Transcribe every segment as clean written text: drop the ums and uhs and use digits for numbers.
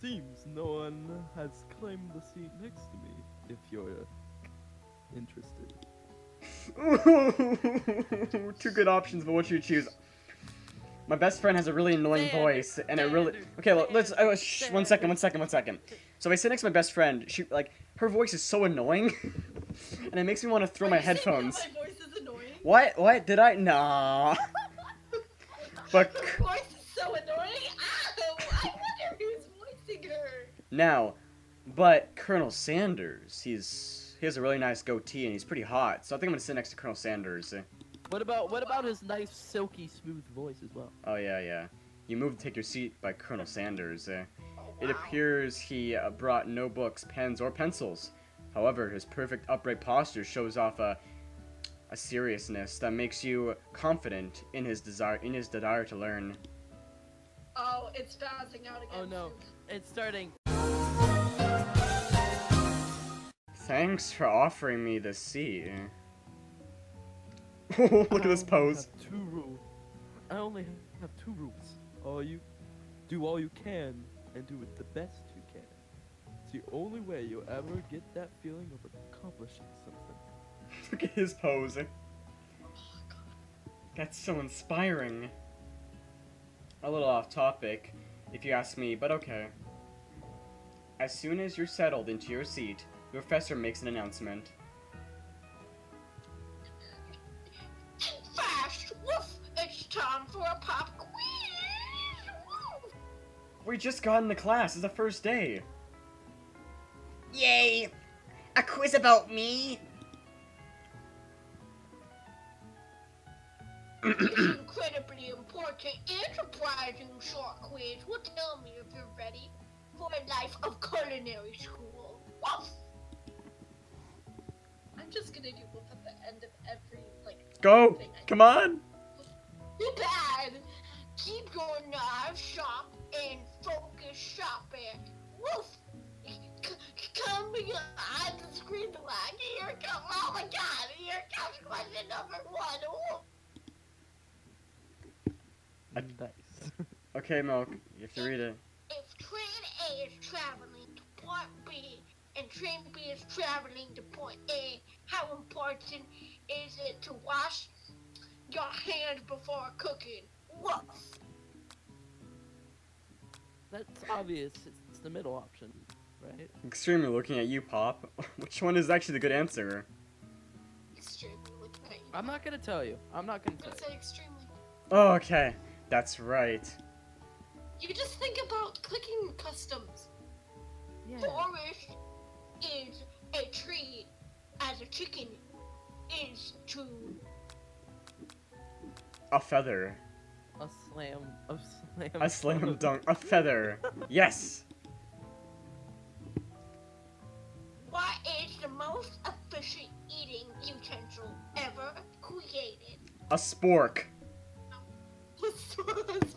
Seems no one has claimed the seat next to me, if you're interested. Two good options, but what should you choose? My best friend has a really annoying voice, and it really... Okay, well, let's... one second. So if I sit next to my best friend, she, like, her voice is so annoying, and it makes me want to throw my headphones. My voice is annoying? What? Did I? Nah. But... Her voice is so annoying? Ow! I wonder who's voicing her. Now, but Colonel Sanders, he has a really nice goatee, and he's pretty hot, so I think I'm gonna sit next to Colonel Sanders. What about his nice, silky, smooth voice as well? Oh, yeah. You moved to take your seat by Colonel Sanders. It appears he brought no books, pens, or pencils. However, his perfect upright posture shows off a seriousness that makes you confident in his desire to learn. Oh, it's bouncing out again. Oh no, it's starting. Thanks for offering me the seat. Look at this pose. I only have two rules. You do all you can and do it the best you can. It's the only way you'll ever get that feeling of accomplishing something. Look at his pose. That's so inspiring. A little off topic, if you ask me, but okay. As soon as you're settled into your seat, the professor makes an announcement. Fast! Woof! It's time for a pop quiz! Woof! We just got into class. It's the first day. Yay! A quiz about me? This incredibly important and surprising short quiz will tell me if you're ready for a life of culinary school. Woof! I'm just gonna do woof at the end of every, Go! thing Come on! Too bad! Keep your knives sharp and focus shopping. Woof! Come behind the screen black. Here comes, oh my god, here comes question number 1. Woof! Nice. Okay, Milk, you have to read it. If train A is traveling to point B and train B is traveling to point A, how important is it to wash your hands before cooking? Woof! That's obvious. It's the middle option, right? Extremely looking at you, Pop. Which one is actually the good answer? Extremely looking at you. I'm not gonna tell you. I'm not gonna tell Let's you. say extremely. Oh, okay. That's right. You just think about clicking customs. Yeah. Forest is a tree, as a chicken is to A feather. A slam. A slam dunk. A feather. Yes! What is the most efficient eating utensil ever created? A spork.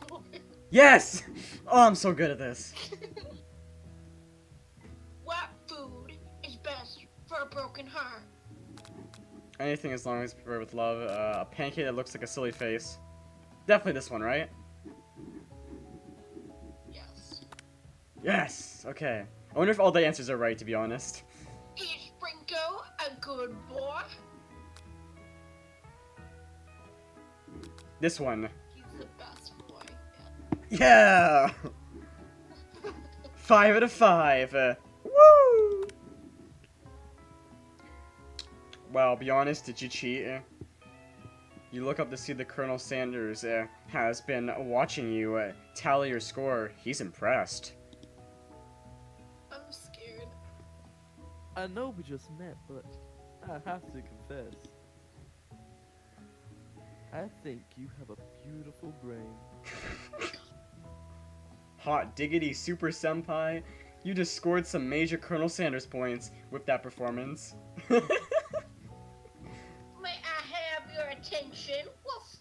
What Yes! Oh, I'm so good at this. food is best for a broken heart? Anything as long as it's prepared with love. A pancake that looks like a silly face. Definitely this one, right? Yes. Yes! Okay. I wonder if all the answers are right, to be honest. Is Brinko a good boy? This one. He's the best boy. Yeah! 5 out of 5. Woo! Well, be honest, did you cheat? You look up to see the Colonel Sanders has been watching you tally your score. He's impressed. I'm scared. I know we just met, but I have to confess. I think you have a beautiful brain. Hot diggity super senpai. You just scored some major Colonel Sanders points with that performance. May I have your attention? Woof.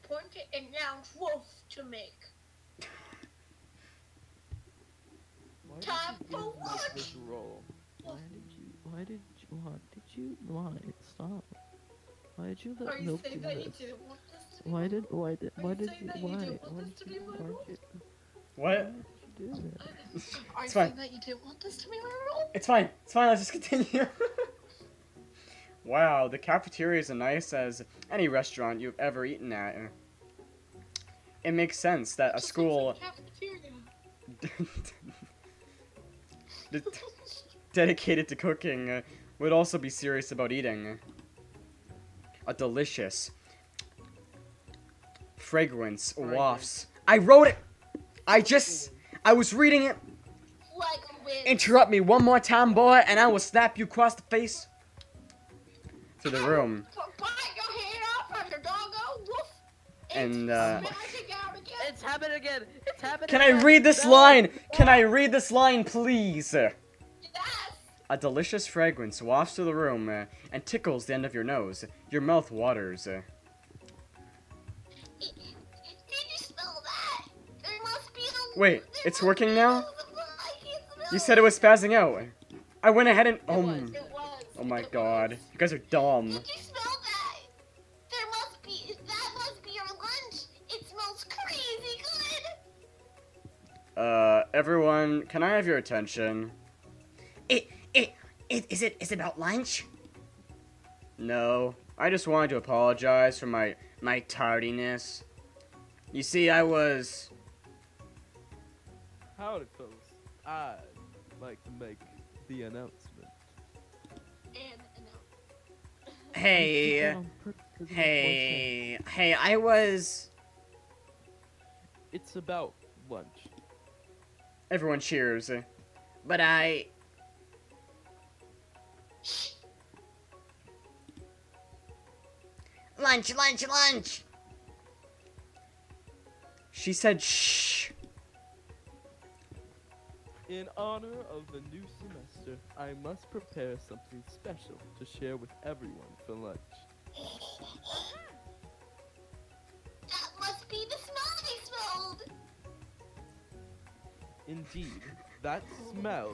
point it and announced wolf to make. Why Time did you for give me this lunch. role? What did stop? Why did you Are let you Milk saying do that you this? didn't want this to be Why my did, role? why did, Are why you did saying you, that why, you didn't want why this did to you, be my why role? did you, What? why did you do that? Are you It's fine. saying that you didn't want this to be my role? It's fine. It's fine. Let's just continue. Wow, the cafeteria is as nice as any restaurant you've ever eaten at. It makes sense that a Just looks school like a cafeteria. d- dedicated to cooking would also be serious about eating. A delicious fragrance wafts. I wrote it! I was reading it. Like a witch. Interrupt me one more time, boy, and I will slap you across the face. Through the room. Bite your head off like a doggo. Woof. And, Spelling out again. It's happening again! It's happening Can I again! read this No! line? Can I read this line, please? Yes. A delicious fragrance wafts through the room and tickles the end of your nose. Your mouth waters. Did you smell that? There must be a... Wait, there it's must working be now? a- I can't smell You said it was spazzing out. I went ahead and... was. Oh my It god. was. You guys are dumb. Did you smell that? There must be... That must be our lunch. It smells crazy good. Everyone, can I have your attention? Is it about lunch? No. I just wanted to apologize for my tardiness. You see, I was... Howdy, folks. I'd like to make the announcement. And no. Hey, hey, I was... It's about lunch. Everyone cheers. But I... Lunch! She said shh. In honor of the new semester, I must prepare something special to share with everyone for lunch. That must be the smell they smelled. Indeed, that smell.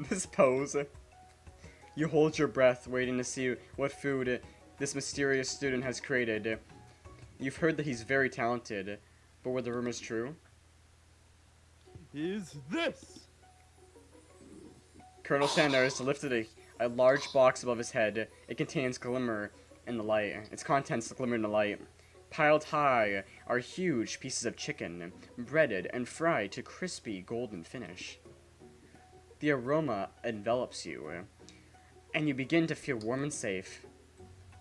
This pose. You hold your breath, waiting to see what food this mysterious student has created. You've heard that he's very talented, but were the rumors true? Is this? Colonel Sanders lifted a large box above his head. It contains glimmer in the light. Its contents glimmer in the light. Piled high are huge pieces of chicken, breaded and fried to crispy golden finish. The aroma envelops you, and you begin to feel warm and safe.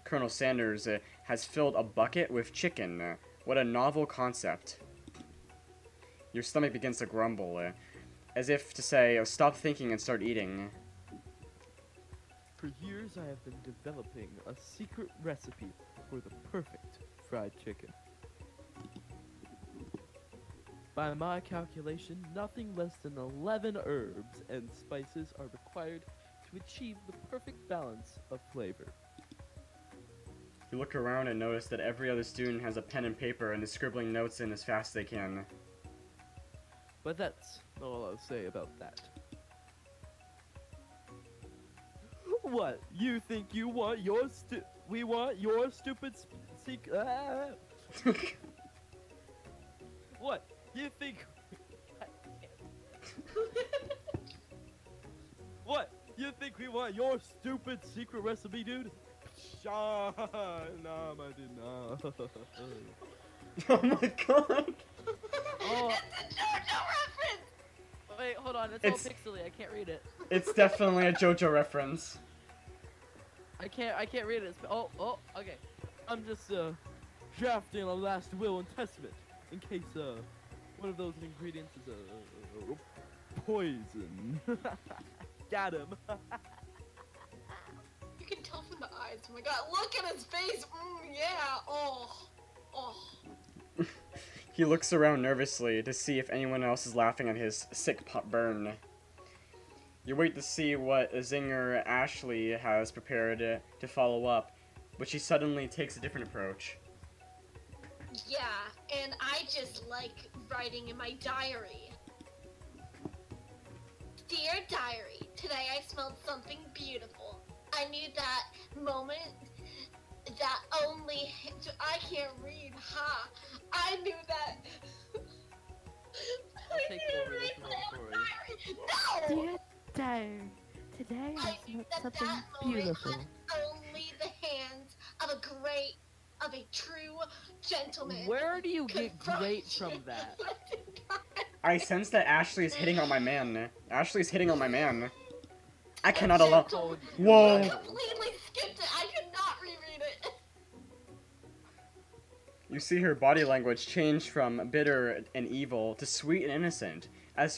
Colonel Sanders has filled a bucket with chicken. What a novel concept. Your stomach begins to grumble, as if to say, stop thinking and start eating. For years, I have been developing a secret recipe for the perfect fried chicken. By my calculation, nothing less than 11 herbs and spices are required to achieve the perfect balance of flavor. You look around and notice that every other student has a pen and paper and is scribbling notes in as fast as they can. But that's all I'll say about that. What? You think you want your we want your stupid What? You think What? You think we want your stupid secret recipe, dude? Nah, I did not. Oh my god! Oh, It's a JoJo reference. wait, hold on. It's It's- all pixely. I can't read it. It's definitely a JoJo reference. I can't read it. Oh, okay. I'm just drafting a last will and testament in case one of those ingredients is poison. Got him. You can tell from the eyes. Oh my god, look at his face. Yeah. Oh. He looks around nervously to see if anyone else is laughing at his sick burn. You wait to see what Zinger Ashley has prepared to follow up, but she suddenly takes a different approach. Yeah, and I just like writing in my diary. Dear diary, today I smelled something beautiful. I knew that moment that only I can't read, huh? I knew that. I'll take over this one for you. No! Dear diary, today I I knew smelled that something that moment beautiful. had only the hands of a true gentleman. Where do you could get great find from that? I sense that Ashley is hitting on my man. Ashley's hitting on my man. I A cannot allow. gentleman. Whoa. I completely skipped it. I could not reread it. You see her body language change from bitter and evil to sweet and innocent. As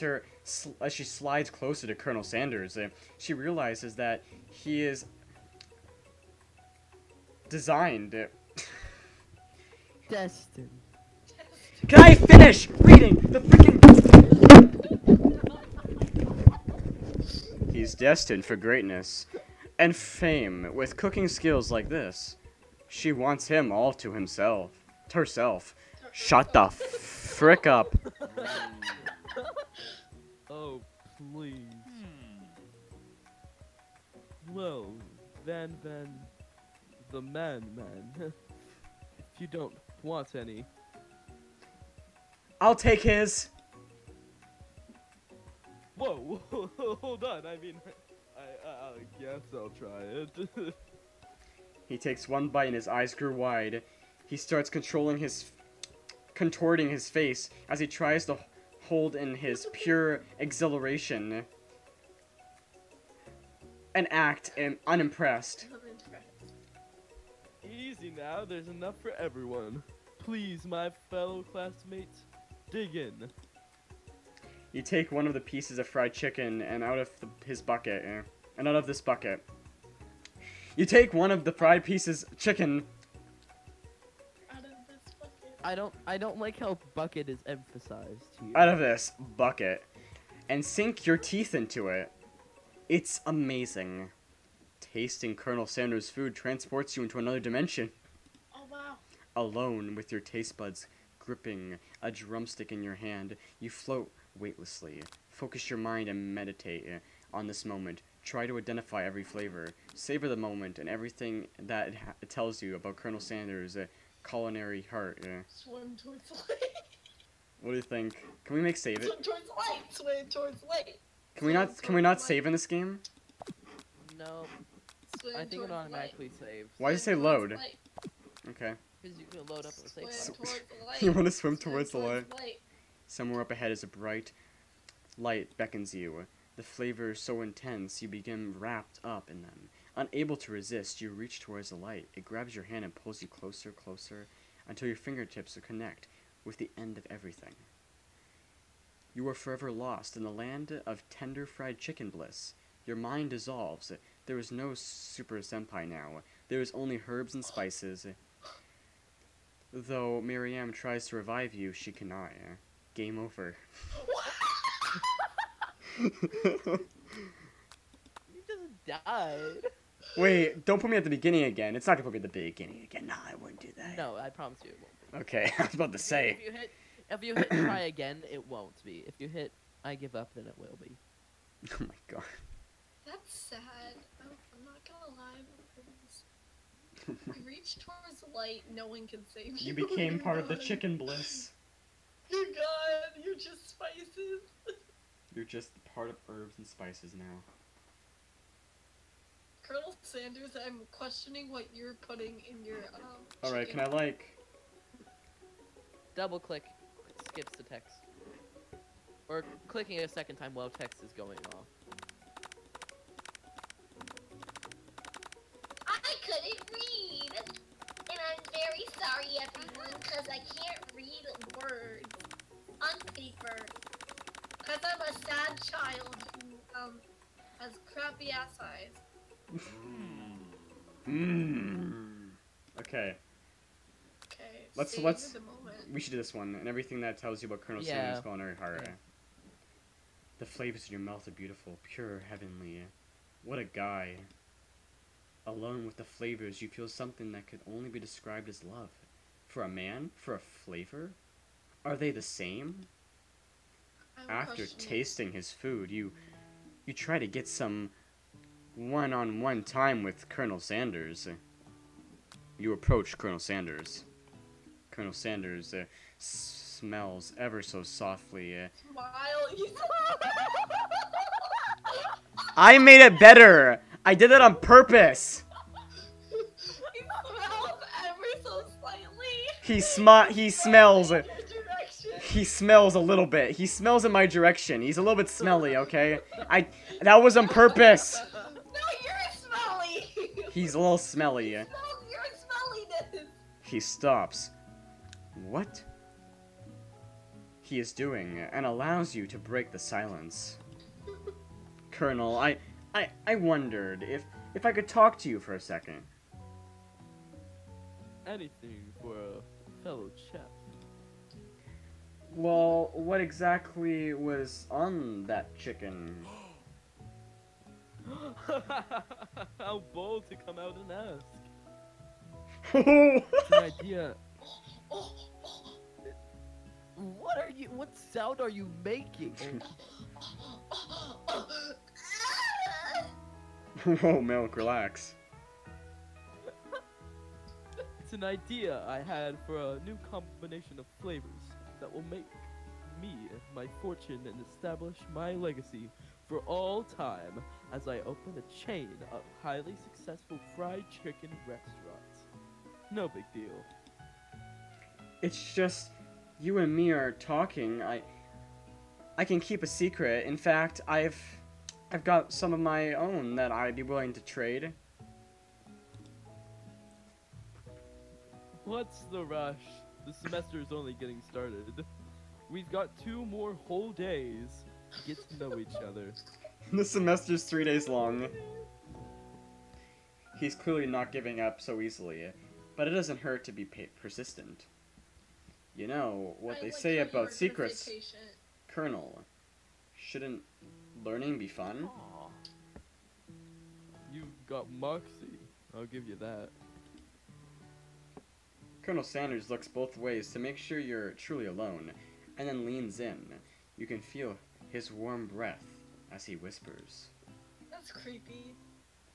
she slides closer to Colonel Sanders, she realizes that he is designed. Destined. Can I finish reading the freaking? He's destined for greatness and fame with cooking skills like this. She wants him all to himself. Herself. Shut the frick up. Oh, please. Well, Van, the man. If you don't want any. I'll take his. Whoa, hold on. I mean, I guess I'll try it. He takes one bite and his eyes grew wide. He starts contorting his face as he tries to hold in his pure exhilaration and act unimpressed. Easy now. There's enough for everyone. Please, my fellow classmates, dig in. You take one of the pieces of fried chicken and out of his bucket, and out of this bucket. You take one of the fried pieces chicken. I don't like how bucket is emphasized here. Out of this bucket and sink your teeth into it. It's amazing. Tasting Colonel Sanders' food transports you into another dimension. Oh wow. Alone with your taste buds gripping a drumstick in your hand, you float weightlessly. Focus your mind and meditate on this moment. Try to identify every flavor. Savor the moment and everything that it tells you about Colonel Sanders' culinary heart. Swim towards the light. What do you think? Can we make save it? Swim towards the light. Swim towards the light. Can we not save in this game? No, Swim I think towards it the automatically saves. Why does it say Swim towards load? the light. Okay. Because you can load up and save. Swim towards the light. You want to swim Swim towards the light? light. Somewhere up ahead is a bright light beckons you. The flavor is so intense you begin wrapped up in them. Unable to resist, you reach towards the light. It grabs your hand and pulls you closer, until your fingertips connect with the end of everything. You are forever lost in the land of tender fried chicken bliss. Your mind dissolves. There is no Super Senpai now. There is only herbs and spices. Though Miriam tries to revive you, she cannot. Game over. You just died. Wait, don't put me at the beginning again. It's not gonna put me at the beginning again. No, I wouldn't do that. No, I promise you it won't be. Okay, I was about to say. If you hit try again, it won't be. If you hit I give up, then it will be. Oh my god. That's sad. I'm not gonna lie. You reach towards the light, no one can save you. You became part of the chicken bliss. You're gone. You're just spices. You're just part of herbs and spices now. Colonel Sanders, I'm questioning what you're putting in your Alright, can chicken. I like... Double click skips the text. Or clicking it a second time while text is going off. I couldn't read, and I'm very sorry, everyone, because I can't read words on paper. Because I'm a sad child who has crappy ass eyes. Okay, Okay. Let's- savor let's- the moment. we should do this one, and everything that tells you about Colonel Yeah. Sanders' culinary heart. Yeah. The flavors in your mouth are beautiful, pure, heavenly. What a guy. Alone with the flavors, you feel something that could only be described as love. For a man? For a flavor? Are they the same? I have a After question. tasting his food, you try to get some one-on-one time with Colonel Sanders. You approach Colonel Sanders. Colonel Sanders smells ever so softly. Smile. You I made it better! I did it on purpose! he smells ever so slightly. He smells. In your direction. He smells a little bit. He smells in my direction. He's a little bit smelly, okay? That was on purpose. No, you're smelly. He's a little smelly. No, you're smelliness. He stops. What he is doing and allows you to break the silence. Colonel, I wondered if I could talk to you for a second. Anything for a fellow chef. Well, what exactly was on that chicken? How bold to come out and ask. Oh, It's an idea. Oh, What sound are you making? Whoa, Milk, relax. It's an idea I had for a new combination of flavors that will make me my fortune and establish my legacy for all time as I open a chain of highly successful fried chicken restaurants. No big deal. It's just you and me are talking. I can keep a secret. In fact, I've got some of my own that I'd be willing to trade. What's the rush? The semester is only getting started. We've got 2 more whole days to get to know each other. The semester's 3 days long. He's clearly not giving up so easily, but it doesn't hurt to be persistent. You know what I they like say how you about were secrets, gonna say patient. Colonel. Shouldn't learning be fun? Aw. You've got Moxie, I'll give you that. Colonel Sanders looks both ways to make sure you're truly alone, and then leans in. You can feel his warm breath as he whispers. That's creepy.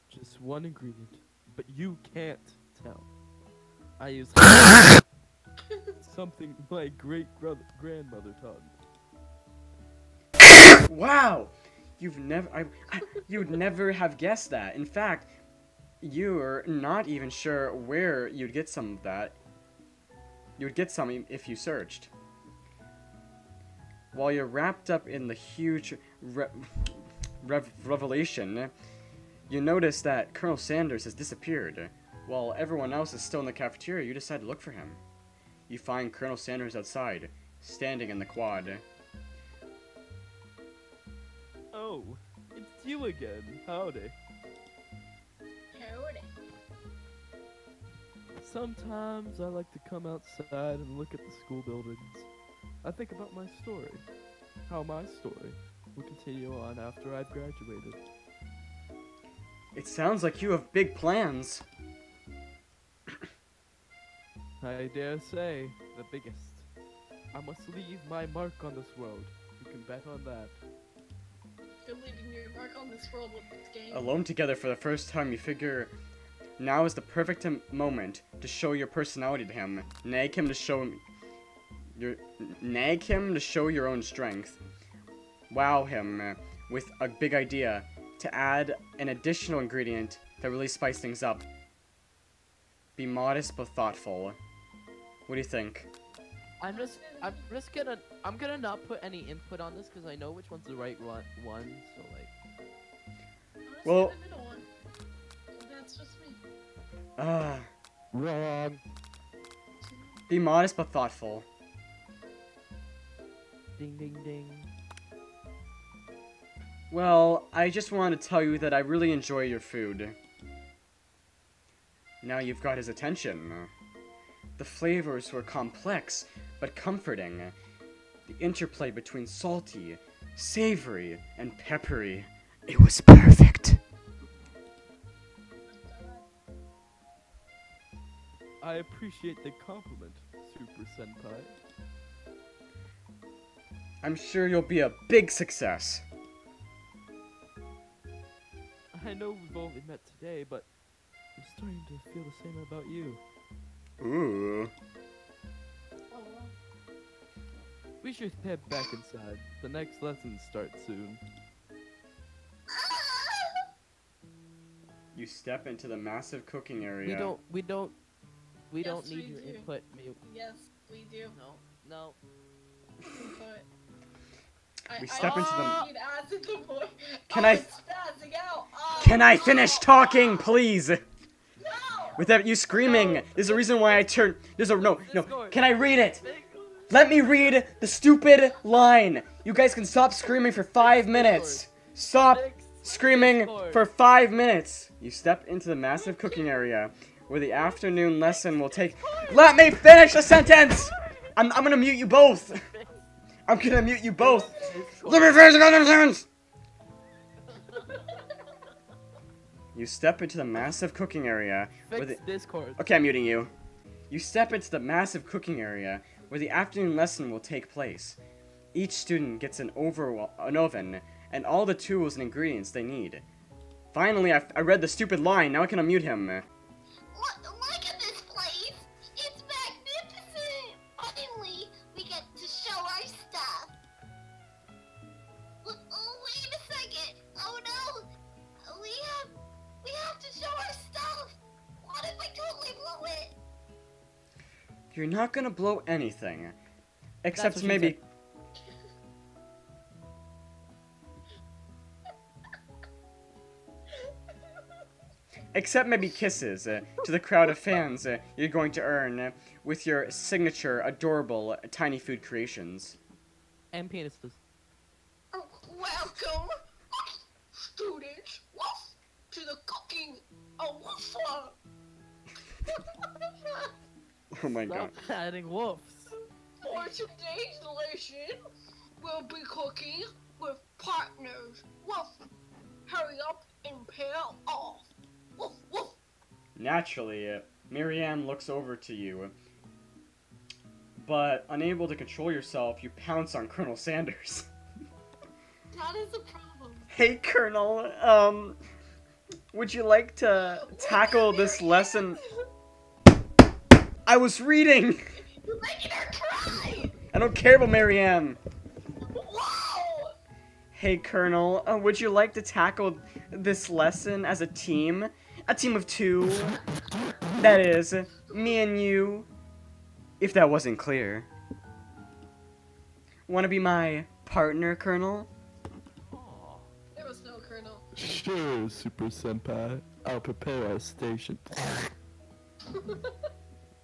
Just one ingredient, but you can't tell. I use something my grandmother taught me. Wow! You've never, you'd never have guessed that. In fact, you're not even sure where you'd get some of that. You'd get some if you searched. While you're wrapped up in the huge revelation, you notice that Colonel Sanders has disappeared. While everyone else is still in the cafeteria, you decide to look for him. You find Colonel Sanders outside, standing in the quad. Oh, it's you again. Howdy. Howdy. Sometimes I like to come outside and look at the school buildings. I think about my story. How my story will continue on after I've graduated. It sounds like you have big plans. I dare say, the biggest. I must leave my mark on this world. You can bet on that. You're leaving your mark on this world with this game. Alone together for the first time, you figure now is the perfect moment to show your personality to him. Nag him to show your own strength. Wow him with a big idea to add an additional ingredient that really spice things up. Be modest but thoughtful. What do you think? I'm gonna not put any input on this because I know which one's the right one. So like, Honestly, Well- the middle one. That's just me. Wrong. Be modest but thoughtful. Ding ding ding. Well, I just want to tell you that I really enjoy your food. Now you've got his attention. The flavors were complex, but comforting. The interplay between salty, savory, and peppery. It was perfect. I appreciate the compliment, Super Senpai. I'm sure you'll be a big success. I know we've only met today, but I'm starting to feel the same about you. Ooh. Oh, We should head back inside. The next lesson starts soon. You step into the massive cooking area. We don't Yes, need we your do. input. yes, we do. No. But We step into the- need acid the boy. Can Oh, I- it's spazzing out. Oh, Can I finish talking, please? No! Without you screaming. There's a reason why I turned. No. Discord. Can I read it? Let me read the stupid line. You guys can stop screaming for 5 minutes. Stop screaming for 5 minutes. You step into the massive cooking area where the afternoon lesson will take. Let me finish the sentence. I'm gonna mute you both. I'm gonna mute you both. Let me finish the sentence. You step into the massive cooking area where Fix the. Discord. Okay, I'm muting you. You step into the massive cooking area where the afternoon lesson will take place. Each student gets an oven and all the tools and ingredients they need. Finally, I read the stupid line. Now I can unmute him. Look at this place. It's magnificent. Finally, we get to show our stuff. Oh, wait a second. Oh no. We have to show our stuff. What if I totally blow it? You're not gonna blow anything. Except what she maybe. Except maybe kisses to the crowd of fans you're going to earn with your signature, adorable, tiny food creations. And penises. Welcome, students, to the cooking waffle. Oh my god. Stop adding wolves. For today's lesson, we'll be cooking with partners. Woof! Hurry up and pair off. Woof woof! Naturally, Miriam looks over to you. But unable to control yourself, you pounce on Colonel Sanders. That is a problem. Hey, Colonel, would you like to tackle this lesson? I was reading! You're making her cry! I don't care about Marianne. Wow! Hey, Colonel, would you like to tackle this lesson as a team? A team of 2. That is, me and you. If that wasn't clear. Wanna be my partner, Colonel? There was no colonel. Sure, Super Senpai. I'll prepare our station.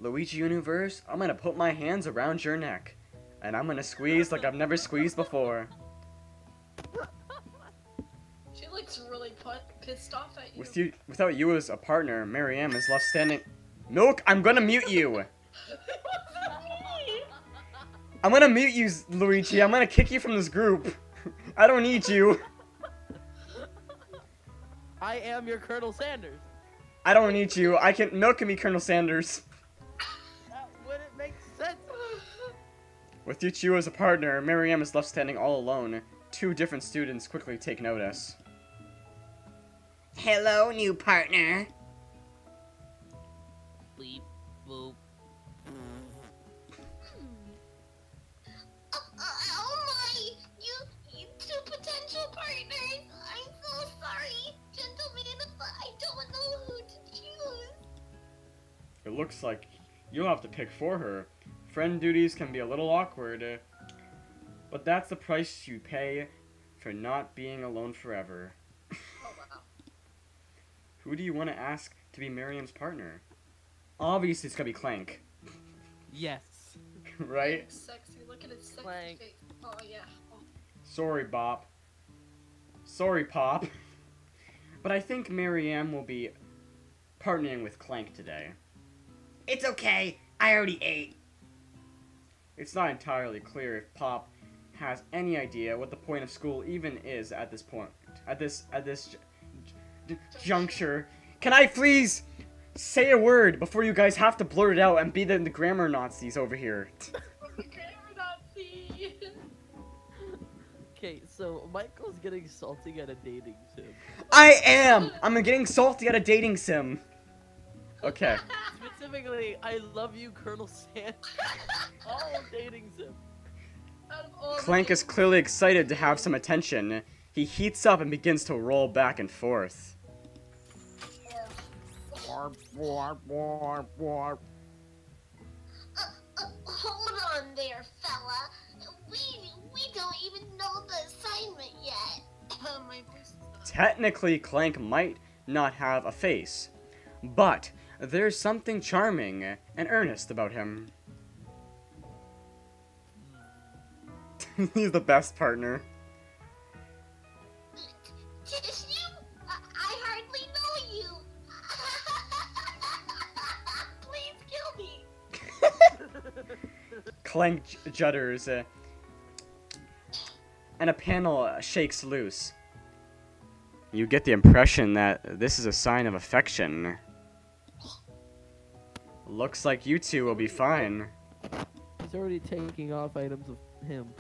Luigi Universe, I'm gonna put my hands around your neck. And I'm gonna squeeze like I've never squeezed before. She looks really pissed off at you. Without you as a partner, Marianne is left standing. Milk, I'm gonna mute you. What does that mean? I'm gonna mute you, Luigi. I'm gonna kick you from this group. I don't need you. I am your Colonel Sanders. I don't need you. Milk can be Colonel Sanders. That wouldn't make sense. With you as a partner, Marianne is left standing all alone. 2 different students quickly take notice. Hello, new partner. Bleep, boop. Oh my! You 2 potential partners! I'm so sorry! Gentlemen, I don't know who to choose! It looks like you'll have to pick for her. Friend duties can be a little awkward, but that's the price you pay for not being alone forever. Oh wow. Who do you want to ask to be Miriam's partner? Obviously, it's gonna be Clank, Yes. right? Sexy, look at his sexy Clank. face. Oh yeah. Oh. Sorry, Bop. Sorry, Pop. But I think Miriam will be partnering with Clank today. It's okay. I already ate. It's not entirely clear if Pop has any idea what the point of school even is at this point. At this juncture. Can I please Say a word before you guys have to blurt it out and be the grammar Nazis over here. Okay, so Michael's getting salty at a dating sim. I am! I'm getting salty at a dating sim. Okay. Specifically, I love you, Colonel Sand. Oh, dating sim. Clank is clearly excited to have some attention. He heats up and begins to roll back and forth. Hold on there, fella. We don't even know the assignment yet. My voice is not- Technically, Clank might not have a face, but there's something charming and earnest about him. He's the best partner. Just you? I hardly know you. Please kill me. Clank judders, and a panel shakes loose. You get the impression that this is a sign of affection. Looks like you two will be fine. He's already taking off items of him.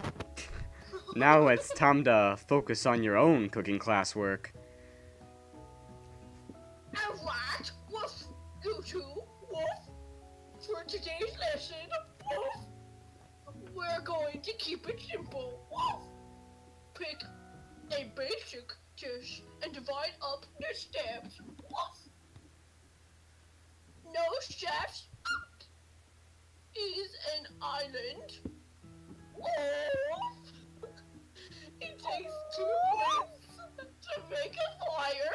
Now it's time to focus on your own cooking classwork. Alright, woof, you two, woof. For today's lesson, woof, we're going to keep it simple, woof. Pick a basic dish and divide up the steps, woof. No chefs is an island, woof. It takes 2 minutes to make a fire.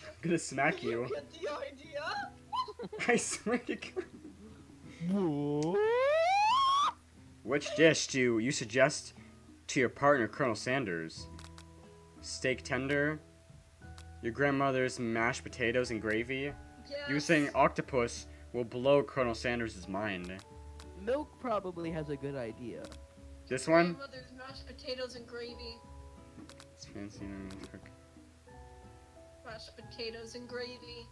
I'm gonna smack you. Get the idea? I smack you. Which dish do you suggest to your partner, Colonel Sanders? Steak tender? Your grandmother's mashed potatoes and gravy? Yes. Using octopus will blow Colonel Sanders' mind. Milk probably has a good idea. This one? Grandmother's mashed potatoes and gravy. It's fancy. Mashed potatoes and gravy.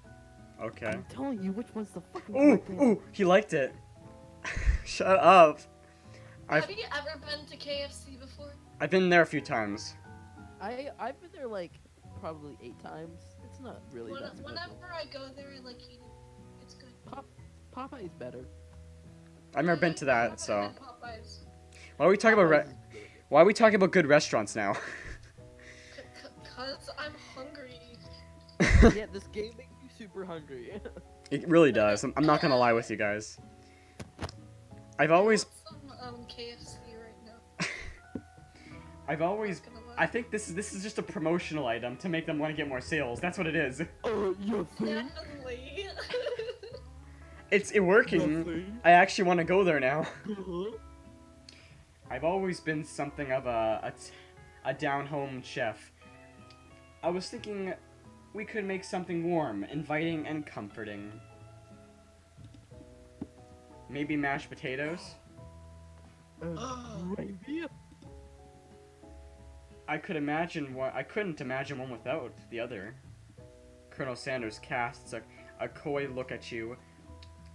Okay. I'm telling you which one's the fucking Ooh, correct ooh, he liked it. Shut up. Have you ever been to KFC before? I've been there a few times. I've been there like probably 8 times. It's not really that special. Whenever I go there, I like eat it. It's good. Popeye's better. I've never been to that, I've so. had Popeyes. Why are we talking about Popeyes is good. why are we talking about good restaurants now? Cause I'm hungry. Yeah, this game makes you super hungry. It really does. I'm not gonna lie with you guys. I've always, I want some KFC right now. I've always, Not gonna lie. I think this is just a promotional item to make them want to get more sales. That's what it is. You think? Definitely. It's working. Nothing. I actually want to go there now. I've always been something of a down-home chef. I was thinking we could make something warm, inviting, and comforting. Maybe mashed potatoes? Gravy? I couldn't imagine one without the other. Colonel Sanders casts a coy look at you,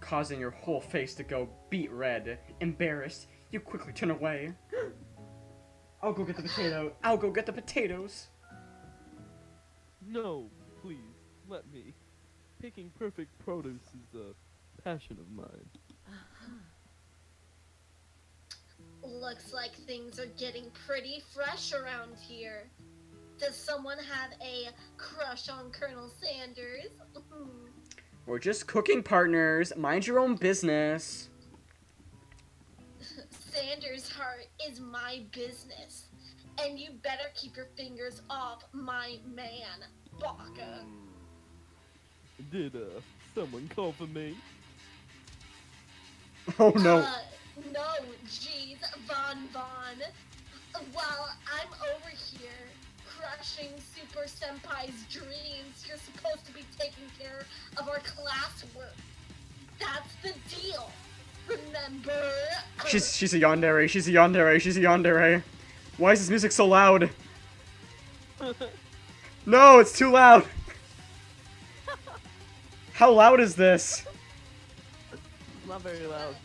causing your whole face to go beet red. Embarrassed, you quickly turn away. I'll go get the potato. I'll go get the potatoes. No, please, let me. Picking perfect produce is a passion of mine. Looks like things are getting pretty fresh around here. Does someone have a crush on Colonel Sanders? We're just cooking partners. Mind your own business. Sanders' heart is my business. And you better keep your fingers off my man, Baka. Did someone call for me? Oh no. No, jeez, Von. While I'm over here crushing Super Senpai's dreams, you're supposed to be taking care of our classwork. That's the deal. Remember? She's a yandere. She's a yandere. She's a yandere. Why is this music so loud? No, it's too loud. How loud is this? It's not very loud.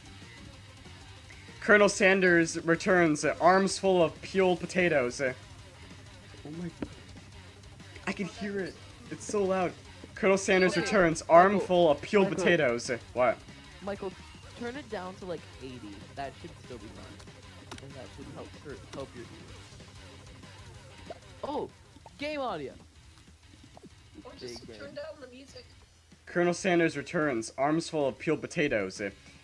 Colonel Sanders returns, arms full of peeled potatoes. Oh my... I can hear it. It's so loud. Colonel Sanders Okay, returns, arm Michael, full of peeled Michael. potatoes. What? Michael, turn it down to like 80. That should still be fine. And that should help your ears. Oh, game audio. Or just Big turn game. down the music. Colonel Sanders returns, arms full of peeled potatoes.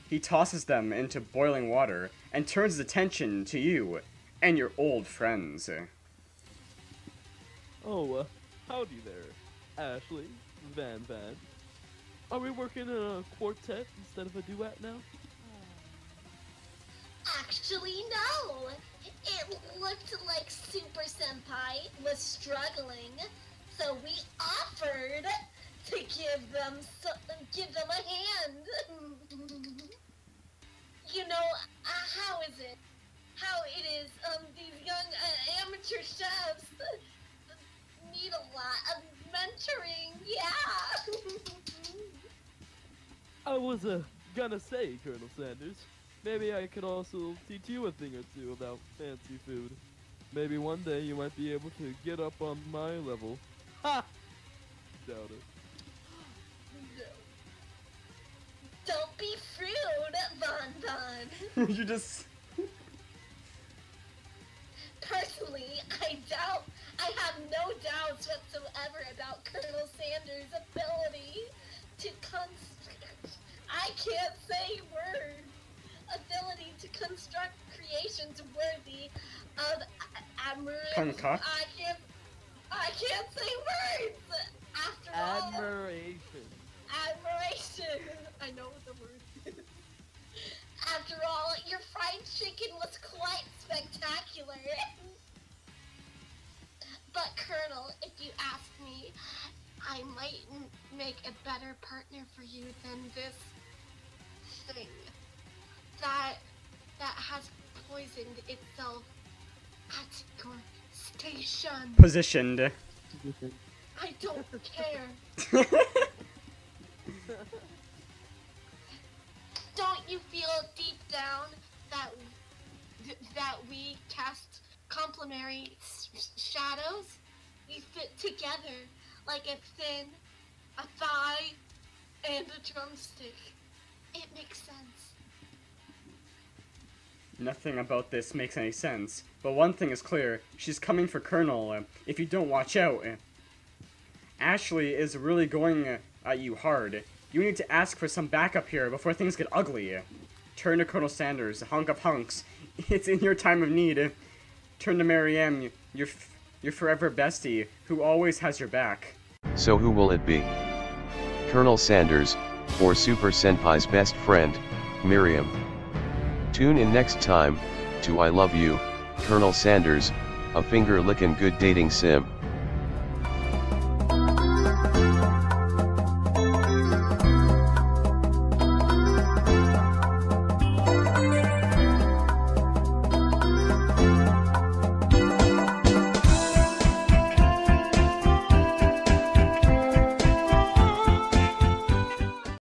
He tosses them into boiling water and turns his attention to you and your old friends. Oh, howdy there, Ashley, Van. Are we working in a quartet instead of a duet now? Actually, no. It looked like Super Senpai was struggling, so we offered to give them a hand. You know, how is it? How it is, these young amateur chefs need a lot of mentoring, yeah. I was gonna say, Colonel Sanders, maybe I could also teach you a thing or two about fancy food. Maybe one day you might be able to get up on my level. Ha! Doubt it. No. Don't be rude, Bon. You just... Personally, I have no doubts whatsoever about Colonel Sanders' ability to I can't say words. Ability to construct creations worthy of admiration. Concoct? I can't say words. After all, Admiration. admiration. I know what the word is. After all, your fried chicken was quite spectacular. But Colonel, if you ask me, I might make a better partner for you than this thing that has poisoned itself at your station. Positioned. I don't care. Don't you feel deep down that we cast complementary shadows? We fit together like a fin, a thigh, and a drumstick. It makes sense. Nothing about this makes any sense, but one thing is clear, she's coming for Colonel, if you don't watch out. Ashley is really going at you hard. You need to ask for some backup here before things get ugly. Turn to Colonel Sanders, hunk of hunks. It's in your time of need. Turn to Marianne, your forever bestie, who always has your back. So who will it be? Colonel Sanders, or Super Senpai's best friend, Miriam. Tune in next time, to I Love You, Colonel Sanders, a finger-lickin' good dating sim.